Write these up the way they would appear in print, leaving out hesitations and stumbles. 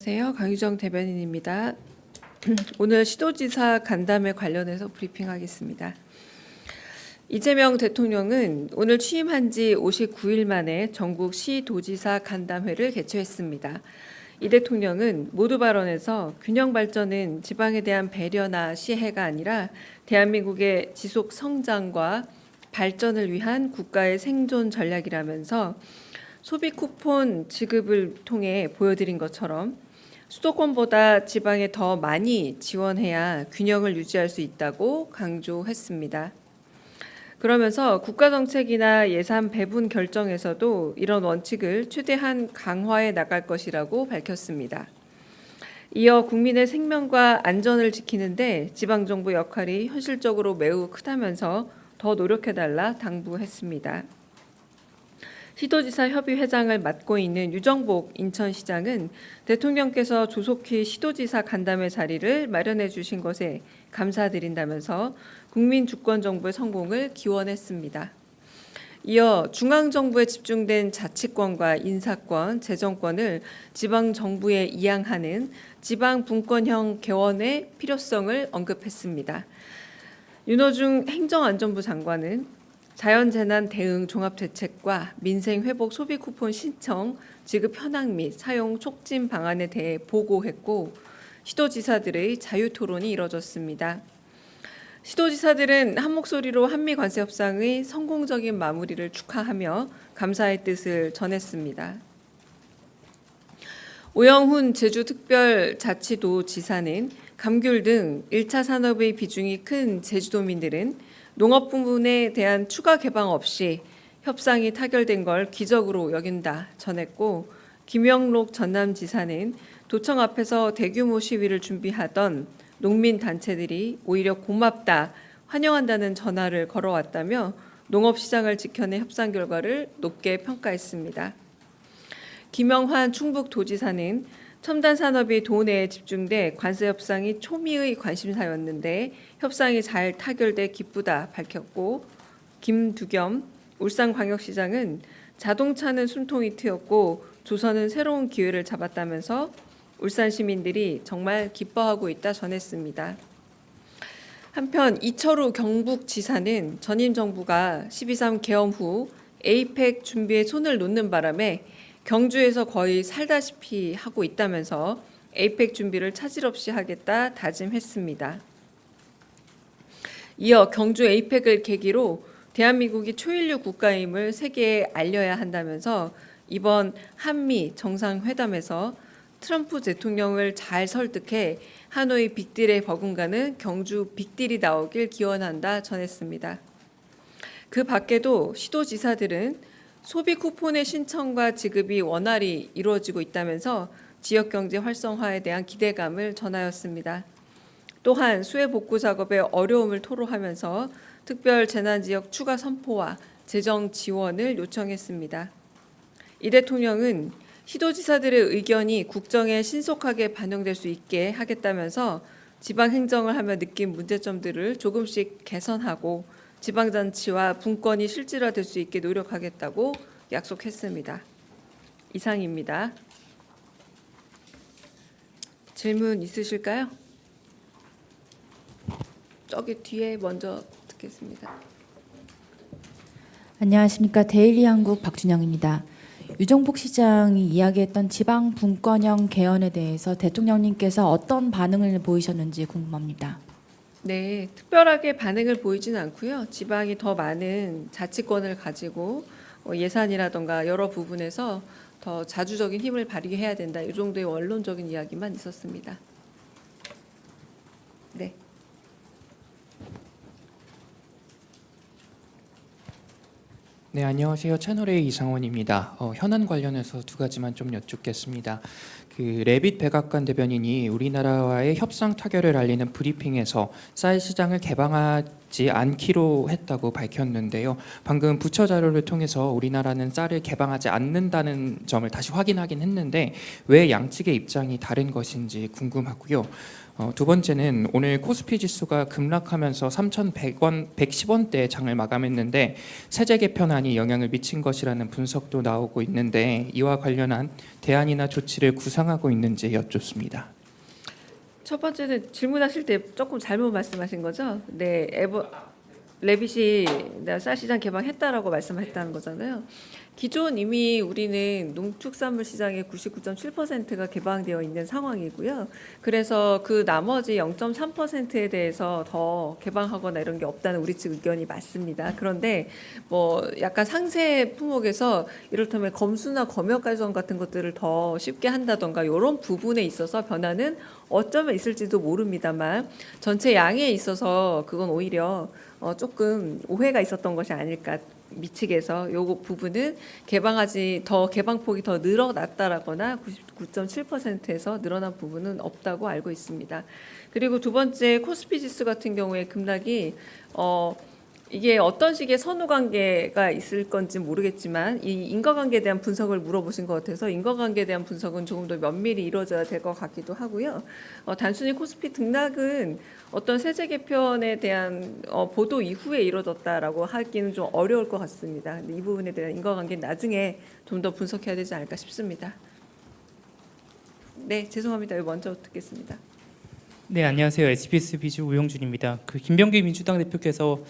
안녕하세요. 강유정 대변인입니다. 오늘 시도지사 간담회 관련해서 브리핑하겠습니다. 이재명 대통령은 오늘 취임한 지 59일 만에 전국 시도지사 간담회를 개최했습니다. 이 대통령은 모두 발언에서 균형 발전은 지방에 대한 배려나 시해가 아니라 대한민국의 지속 성장과 발전을 위한 국가의 생존 전략이라면서 소비 쿠폰 지급을 통해 보여드린 것처럼 수도권보다 지방에 더 많이 지원해야 균형을 유지할 수 있다고 강조했습니다. 그러면서 국가정책이나 예산 배분 결정에서도 이런 원칙을 최대한 강화해 나갈 것이라고 밝혔습니다. 이어 국민의 생명과 안전을 지키는데 지방정부 역할이 현실적으로 매우 크다면서 더 노력해달라 당부했습니다. 시도지사 협의회장을 맡고 있는 유정복 인천시장은 대통령께서 조속히 시도지사 간담회 자리를 마련해 주신 것에 감사드린다면서 국민 주권 정부의 성공을 기원했습니다. 이어 중앙정부에 집중된 자치권과 인사권, 재정권을 지방정부에 이양하는 지방분권형 개원의 필요성을 언급했습니다. 윤호중 행정안전부 장관은 자연재난 대응 종합대책과 민생회복 소비 쿠폰 신청, 지급 현황 및 사용 촉진 방안에 대해 보고했고 시도지사들의 자유토론이 이뤄졌습니다. 시도지사들은 한 목소리로 한미 관세 협상의 성공적인 마무리를 축하하며 감사의 뜻을 전했습니다. 오영훈 제주특별자치도 지사는 감귤 등 1차 산업의 비중이 큰 제주도민들은 농업 부문에 대한 추가 개방 없이 협상이 타결된 걸 기적으로 여긴다 전했고, 김영록 전남지사는 도청 앞에서 대규모 시위를 준비하던 농민 단체들이 오히려 고맙다, 환영한다는 전화를 걸어왔다며 농업시장을 지켜낸 협상 결과를 높게 평가했습니다. 김영환 충북도지사는 첨단 산업이 도내에 집중돼 관세 협상이 초미의 관심사였는데 협상이 잘 타결돼 기쁘다 밝혔고, 김두겸 울산광역시장은 자동차는 숨통이 트였고 조선은 새로운 기회를 잡았다면서 울산 시민들이 정말 기뻐하고 있다 전했습니다. 한편 이철우 경북지사는 전임 정부가 12.3 개엄 후 에이펙 준비에 손을 놓는 바람에 경주에서 거의 살다시피 하고 있다면서 에이펙 준비를 차질 없이 하겠다 다짐했습니다. 이어 경주 에이펙을 계기로 대한민국이 초일류 국가임을 세계에 알려야 한다면서 이번 한미 정상회담에서 트럼프 대통령을 잘 설득해 하노이 빅딜에 버금가는 경주 빅딜이 나오길 기원한다 전했습니다. 그 밖에도 시도지사들은 소비 쿠폰의 신청과 지급이 원활히 이루어지고 있다면서 지역경제 활성화에 대한 기대감을 전하였습니다. 또한 수해 복구 작업의 어려움을 토로하면서 특별 재난지역 추가 선포와 재정 지원을 요청했습니다. 이 대통령은 시도지사들의 의견이 국정에 신속하게 반영될 수 있게 하겠다면서 지방행정을 하며 느낀 문제점들을 조금씩 개선하고 지방자치와 분권이 실질화될 수 있게 노력하겠다고 약속했습니다. 이상입니다. 질문 있으실까요? 저기 뒤에 먼저 듣겠습니다. 안녕하십니까. 데일리한국 박준영입니다. 유정복 시장이 이야기했던 지방 분권형 개헌에 대해서 대통령님께서 어떤 반응을 보이셨는지 궁금합니다. 네, 특별하게 반응을 보이지는 않고요. 지방이 더 많은 자치권을 가지고 예산이라던가 여러 부분에서 더 자주적인 힘을 발휘해야 된다. 이 정도의 원론적인 이야기만 있었습니다. 네. 네, 안녕하세요. 채널A 이상원입니다. 현안 관련해서 두 가지만 좀 여쭙겠습니다. 레빗 백악관 대변인이 우리나라와의 협상 타결을 알리는 브리핑에서 쌀 시장을 개방하지 않기로 했다고 밝혔는데요. 방금 부처 자료를 통해서 우리나라는 쌀을 개방하지 않는다는 점을 다시 확인하긴 했는데 왜 양측의 입장이 다른 것인지 궁금하고요. 두 번째는 오늘 코스피 지수가 급락하면서 3,110원대 장을 마감했는데 세제 개편안이 영향을 미친 것이라는 분석도 나오고 있는데 이와 관련한 대안이나 조치를 구상하고 있는지 여쭙습니다. 첫 번째는 질문하실 때 조금 잘못 말씀하신 거죠? 네, 레빗이 쌀 시장 개방했다라고 말씀했다는 거잖아요. 기존 이미 우리는 농축산물 시장의 99.7%가 개방되어 있는 상황이고요. 그래서 그 나머지 0.3%에 대해서 더 개방하거나 이런 게 없다는 우리 측 의견이 맞습니다. 그런데 뭐 약간 상세 품목에서 이를테면 검수나 검역 가전 같은 것들을 더 쉽게 한다던가 이런 부분에 있어서 변화는 어쩌면 있을지도 모릅니다만 전체 양에 있어서 그건 오히려 조금 오해가 있었던 것이 아닐까 미측에서 요거 부분은 더 개방폭이 더 늘어났다라거나 99.7%에서 늘어난 부분은 없다고 알고 있습니다. 그리고 두 번째 코스피 지수 같은 경우에 급락이 이게 어떤 식의 선후 관계가 있을 건지 모르겠지만 이 인과관계에 대한 분석을 물어보신 것 같아서 인과관계에 대한 분석은 조금 더 면밀히 이루어져야 될 것 같기도 하고요. 단순히 코스피 등락은 어떤 세제 개편에 대한 보도 이후에 이루어졌다라고 하기는 좀 어려울 것 같습니다. 근데 이 부분에 대한 인과관계는 나중에 좀 더 분석해야 되지 않을까 싶습니다. 네, 죄송합니다. 먼저 듣겠습니다. 네, 안녕하세요. SBS 비주 우영준입니다. 김병기 민주당 대표께서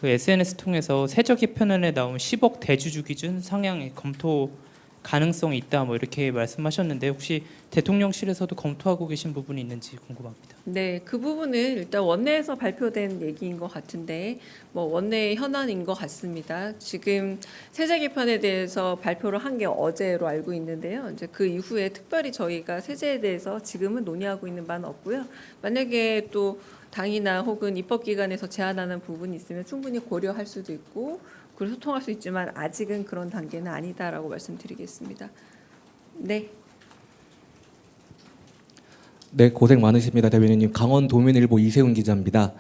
SNS 통해서 세제 개편안에 나온 10억 대주주 기준 상향의 검토 가능성이 있다 뭐 이렇게 말씀하셨는데 혹시 대통령실에서도 검토하고 계신 부분이 있는지 궁금합니다. 네, 그 부분은 일단 원내에서 발표된 얘기인 것 같은데 뭐 원내 현안인 것 같습니다. 지금 세제 개편에 대해서 발표를 한 게 어제로 알고 있는데요. 이제 그 이후에 특별히 저희가 세제에 대해서 지금은 논의하고 있는 바는 없고요. 만약에 또 당이나 혹은 입법기관에서 제안하는 부분이 있으면 충분히 고려할 수도 있고 그리고 소통할 수 있지만 아직은 그런 단계는 아니다라고 말씀드리겠습니다. 네. 네, 고생 많으십니다, 대변인님. 강원도민일보 이세훈 기자입니다.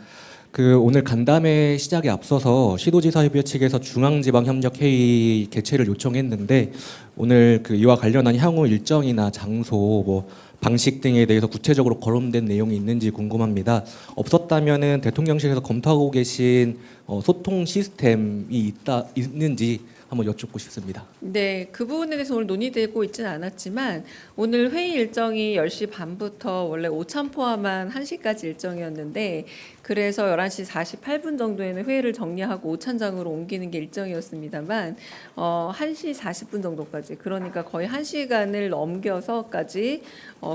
오늘 간담회 시작에 앞서서 시도지사협의회 측에서 중앙지방협력회의 개최를 요청했는데 오늘 이와 관련한 향후 일정이나 장소, 방식 등에 대해서 구체적으로 거론된 내용이 있는지 궁금합니다. 없었다면은 대통령실에서 검토하고 계신 소통 시스템이 있는지 한번 여쭙고 싶습니다. 네, 그 부분에 대해서 오늘 논의되고 있지는 않았지만 오늘 회의 일정이 10시 반부터 원래 오찬 포함한 1시까지 일정이었는데 그래서 11시 48분 정도에는 회의를 정리하고 오찬장으로 옮기는 게 일정이었습니다만 1시 40분 정도까지 그러니까 거의 1시간을 넘겨서까지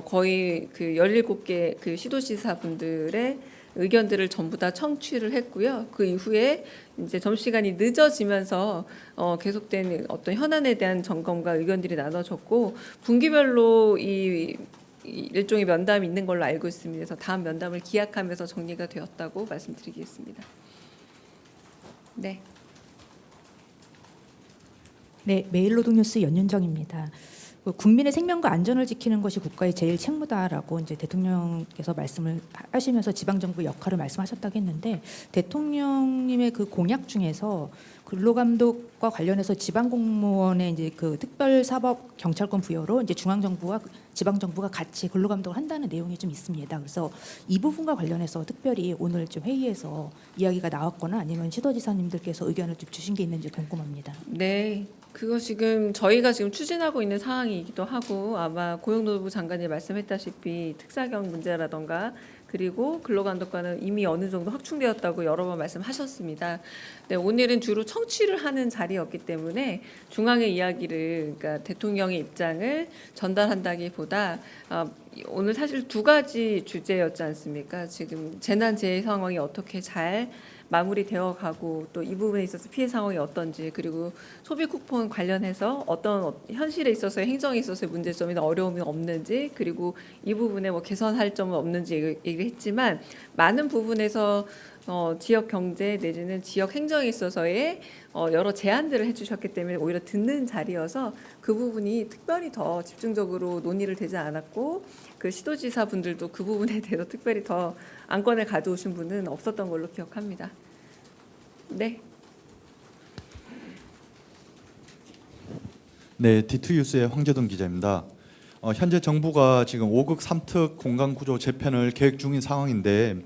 거의 17개 시도지사분들의 의견들을 전부 다 청취를 했고요. 그 이후에 이제 점심시간이 늦어지면서 계속된 어떤 현안에 대한 점검과 의견들이 나눠졌고 분기별로 이 일종의 면담이 있는 걸로 알고 있습니다. 그래서 다음 면담을 기약하면서 정리가 되었다고 말씀드리겠습니다. 네. 네, 메일노동뉴스 연윤정입니다. 국민의 생명과 안전을 지키는 것이 국가의 제일 책무다라고 이제 대통령께서 말씀을 하시면서 지방 정부 역할을 말씀하셨다고 했는데 대통령님의 그 공약 중에서 근로감독과 관련해서 지방 공무원의 이제 특별 사법 경찰권 부여로 이제 중앙 정부와 지방 정부가 같이 근로감독을 한다는 내용이 좀 있습니다. 그래서 이 부분과 관련해서 특별히 오늘 좀 회의에서 이야기가 나왔거나 아니면 시도지사님들께서 의견을 좀 주신 게 있는지 궁금합니다. 네. 그거 저희가 지금 추진하고 있는 상황이기도 하고 아마 고용노동부 장관이 말씀했다시피 특사경 문제라던가 그리고 근로감독관은 이미 어느 정도 확충되었다고 여러 번 말씀하셨습니다. 네, 오늘은 주로 청취를 하는 자리였기 때문에 중앙의 이야기를 그러니까 대통령의 입장을 전달한다기보다 오늘 사실 두 가지 주제였지 않습니까? 지금 재난재해 상황이 어떻게 잘 마무리되어 가고 또 이 부분에 있어서 피해 상황이 어떤지 그리고 소비 쿠폰 관련해서 어떤 현실에 있어서 행정에 있어서의 문제점이나 어려움이 없는지 그리고 이 부분에 개선할 점은 없는지 얘기를 했지만 많은 부분에서 지역 경제 내지는 지역 행정에 있어서의 여러 제안들을 해주셨기 때문에 오히려 듣는 자리여서 그 부분이 특별히 더 집중적으로 논의를 되지 않았고 시도지사 분들도 그 부분에 대해서 특별히 더 안건을 가져오신 분은 없었던 걸로 기억합니다. 네. 네, D2뉴스의 황재동 기자입니다. 현재 정부가 지금 5극 3특 공간구조 재편을 계획 중인 상황인데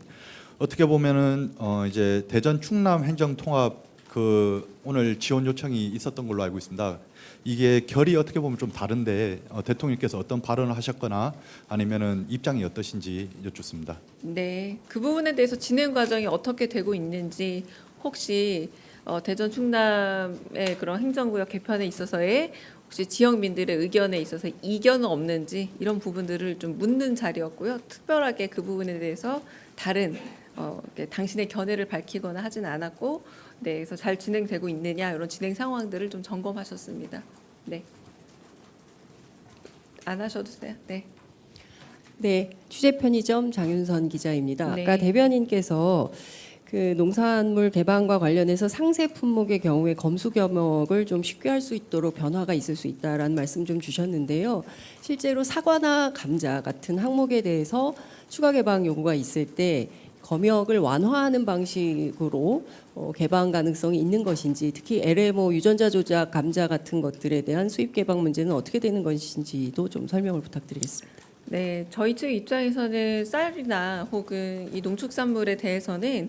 어떻게 보면은 이제 대전 충남 행정통합 오늘 지원 요청이 있었던 걸로 알고 있습니다. 이게 결이 어떻게 보면 좀 다른데 대통령께서 어떤 발언을 하셨거나 아니면은 입장이 어떠신지 여쭙습니다. 네, 그 부분에 대해서 진행 과정이 어떻게 되고 있는지 혹시 대전 충남의 그런 행정구역 개편에 있어서의 혹시 지역민들의 의견에 있어서 이견은 없는지 이런 부분들을 좀 묻는 자리였고요. 특별하게 그 부분에 대해서 다른 당신의 견해를 밝히거나 하진 않았고, 네, 그래서 잘 진행되고 있느냐 이런 진행 상황들을 좀 점검하셨습니다. 네, 안 하셔도 돼요. 네. 네, 취재 편의점 장윤선 기자입니다. 네. 아까 대변인께서 그 농산물 개방과 관련해서 상세 품목의 경우에 검수겸업을 좀 쉽게 할 수 있도록 변화가 있을 수 있다라는 말씀 좀 주셨는데요. 실제로 사과나 감자 같은 항목에 대해서 추가 개방 요구가 있을 때 검역을 완화하는 방식으로 개방 가능성이 있는 것인지, 특히 LMO 유전자 조작 감자 같은 것들에 대한 수입 개방 문제는 어떻게 되는 것인지도 좀 설명을 부탁드리겠습니다. 네, 저희 측 입장에서는 쌀이나 혹은 이 농축산물에 대해서는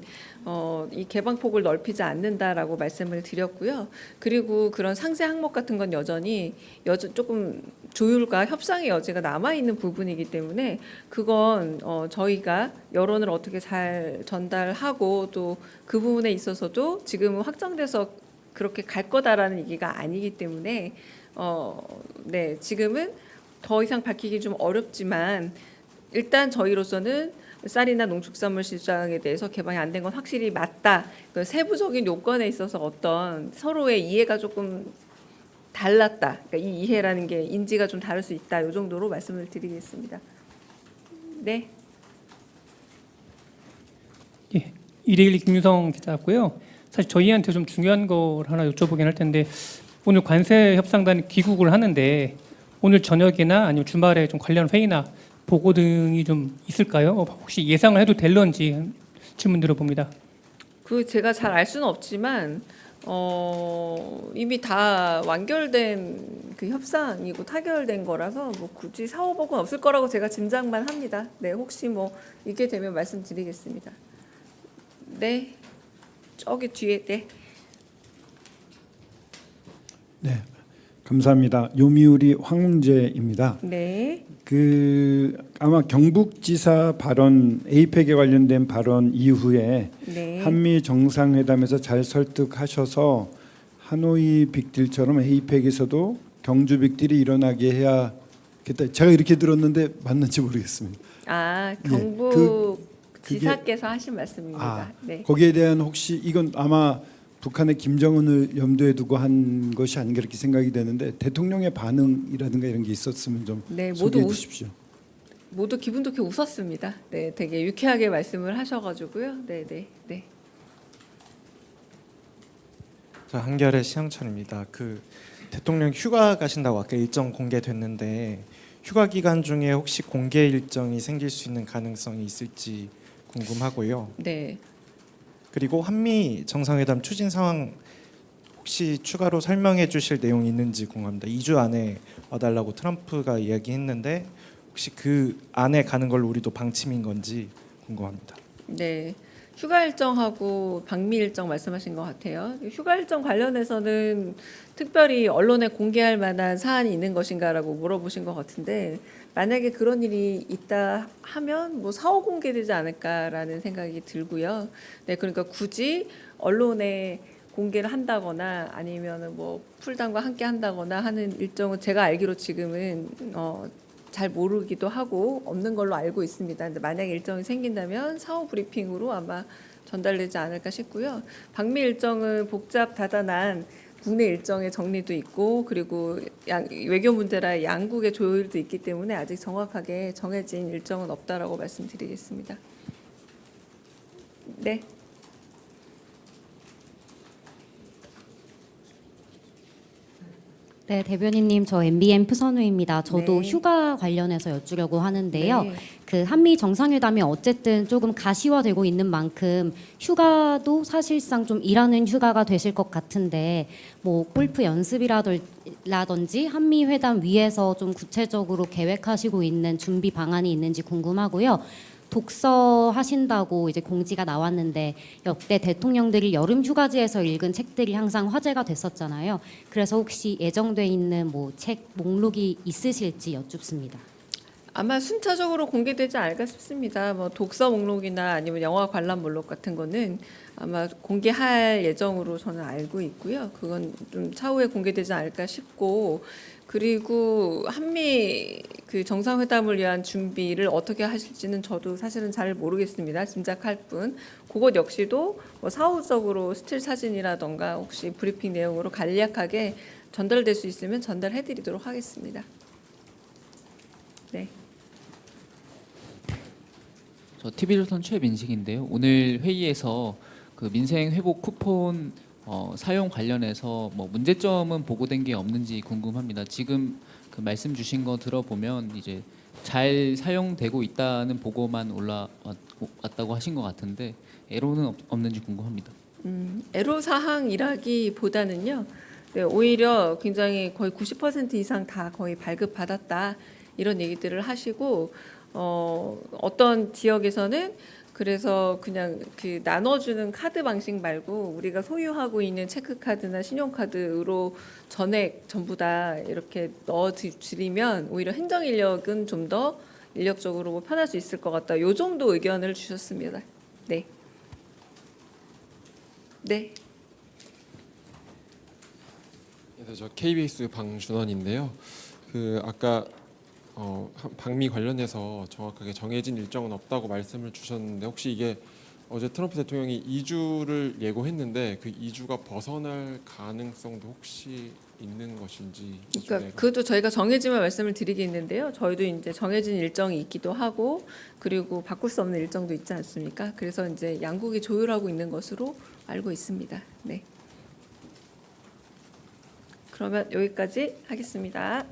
이 개방폭을 넓히지 않는다라고 말씀을 드렸고요. 그리고 그런 상세 항목 같은 건 여전히 조금 조율과 협상의 여지가 남아 있는 부분이기 때문에 그건 저희가 여론을 어떻게 잘 전달하고 또 그 부분에 있어서도 지금은 확정돼서 그렇게 갈 거다라는 얘기가 아니기 때문에 네, 지금은 더 이상 밝히기 좀 어렵지만 일단 저희로서는 쌀이나 농축산물 시장에 대해서 개방이 안 된 건 확실히 맞다. 그 세부적인 요건에 있어서 어떤 서로의 이해가 조금 달랐다. 그러니까 이 이해라는 게 인지가 좀 다를 수 있다. 이 정도로 말씀을 드리겠습니다. 네. 예, 이데일리 김유성 기자고요. 사실 저희한테 좀 중요한 걸 하나 여쭤보긴 할 텐데 오늘 관세 협상단 귀국을 하는데 오늘 저녁이나 아니면 주말에 좀 관련 회의나 보고 등이 좀 있을까요? 혹시 예상을 해도 될런지 질문 드려봅니다. 그 제가 잘 알 수는 없지만 이미 다 완결된 그 협상이고 타결된 거라서 뭐 굳이 사후보고는 없을 거라고 제가 짐작만 합니다. 네, 혹시 뭐 이게 되면 말씀드리겠습니다. 네, 저기 뒤에 네. 네, 감사합니다. 요미우리 황문재입니다. 네. 아마 경북지사 발언 에이펙에 관련된 발언 이후에 네. 한미 정상회담에서 잘 설득하셔서 하노이 빅딜처럼 에이펙에서도 경주 빅딜이 일어나게 해야겠다. 제가 이렇게 들었는데 맞는지 모르겠습니다. 아, 예, 경북 그게- 지사께서 하신 말씀입니다. 아, 네. 거기에 대한 혹시 이건 아마 북한의 김정은을 염두에 두고 한 것이 아닌가 이렇게 생각이 되는데 대통령의 반응이라든가 이런 게 있었으면 좀 네, 소개해 주십시오. 모두 기분 좋게 웃었습니다. 네, 되게 유쾌하게 말씀을 하셔가지고요. 네, 네, 네. 자, 한겨레 시영철입니다. 대통령 휴가 가신다고 아까 일정 공개됐는데 휴가 기간 중에 혹시 공개 일정이 생길 수 있는 가능성이 있을지 궁금하고요. 네. 그리고 한미 정상회담 추진 상황 혹시 추가로 설명해 주실 내용이 있는지 궁금합니다. 2주 안에 와달라고 트럼프가 이야기했는데 혹시 그 안에 가는 걸로 우리도 방침인 건지 궁금합니다. 네. 휴가 일정하고 방미 일정 말씀하신 것 같아요. 휴가 일정 관련해서는 특별히 언론에 공개할 만한 사안이 있는 것인가라고 물어보신 것 같은데 만약에 그런 일이 있다 하면 뭐 사후 공개되지 않을까라는 생각이 들고요. 네, 그러니까 굳이 언론에 공개를 한다거나 아니면은 뭐 풀단과 함께 한다거나 하는 일정은 제가 알기로 지금은 잘 모르기도 하고 없는 걸로 알고 있습니다. 근데 만약에 일정이 생긴다면 사후 브리핑으로 아마 전달되지 않을까 싶고요. 방미 일정은 복잡다단한 국내 일정의 정리도 있고 그리고 외교 문제라 양국의 조율도 있기 때문에 아직 정확하게 정해진 일정은 없다라고 말씀드리겠습니다. 네. 네, 대변인님, 저 MBN 푸선우입니다. 저도 네. 휴가 관련해서 여쭈려고 하는데요. 네. 그 한미 정상회담이 어쨌든 조금 가시화되고 있는 만큼 휴가도 사실상 좀 일하는 휴가가 되실 것 같은데, 뭐 골프 연습이라든지 한미 회담 위에서 좀 구체적으로 계획하시고 있는 준비 방안이 있는지 궁금하고요. 독서 하신다고 이제 공지가 나왔는데 역대 대통령들이 여름 휴가지에서 읽은 책들이 항상 화제가 됐었잖아요. 그래서 혹시 예정돼 있는 뭐 책 목록이 있으실지 여쭙습니다. 아마 순차적으로 공개되지 않을까 싶습니다. 뭐 독서 목록이나 아니면 영화 관람 목록 같은 거는 아마 공개할 예정으로 저는 알고 있고요. 그건 좀 차후에 공개되지 않을까 싶고, 그리고 한미 그 정상회담을 위한 준비를 어떻게 하실지는 저도 사실은 잘 모르겠습니다. 짐작할 뿐. 그것 역시도 뭐 사후적으로 스틸 사진이라던가 혹시 브리핑 내용으로 간략하게 전달될 수 있으면 전달해드리도록 하겠습니다. 네. 저 TV조선 최민식인데요. 오늘 회의에서 그 민생 회복 쿠폰 사용 관련해서 뭐 문제점은 보고된 게 없는지 궁금합니다. 지금 그 말씀 주신 거 들어보면 이제 잘 사용되고 있다는 보고만 올라왔다고 하신 것 같은데 애로는 없는지 궁금합니다. 애로 사항이라기보다는요. 네, 오히려 굉장히 거의 90% 이상 다 거의 발급받았다 이런 얘기들을 하시고, 어떤 지역에서는 그래서 그냥 그 나눠주는 카드 방식 말고 우리가 소유하고 있는 체크카드나 신용카드로 전액 전부 다 이렇게 넣어드리면 오히려 행정 인력은 좀 더 인력적으로 뭐 편할 수 있을 것 같다. 요 정도 의견을 주셨습니다. 네. 네. 저 KBS 방준원인데요. 그 아까 방미 관련해서 정확하게 정해진 일정은 없다고 말씀을 주셨는데 혹시 이게 어제 트럼프 대통령이 2주를 예고했는데 그 2주가 벗어날 가능성도 혹시 있는 것인지. 그러니까 그것도 저희가 정해지면 말씀을 드리겠는데요. 저희도 이제 정해진 일정이 있기도 하고 그리고 바꿀 수 없는 일정도 있지 않습니까? 그래서 이제 양국이 조율하고 있는 것으로 알고 있습니다. 네. 그러면 여기까지 하겠습니다.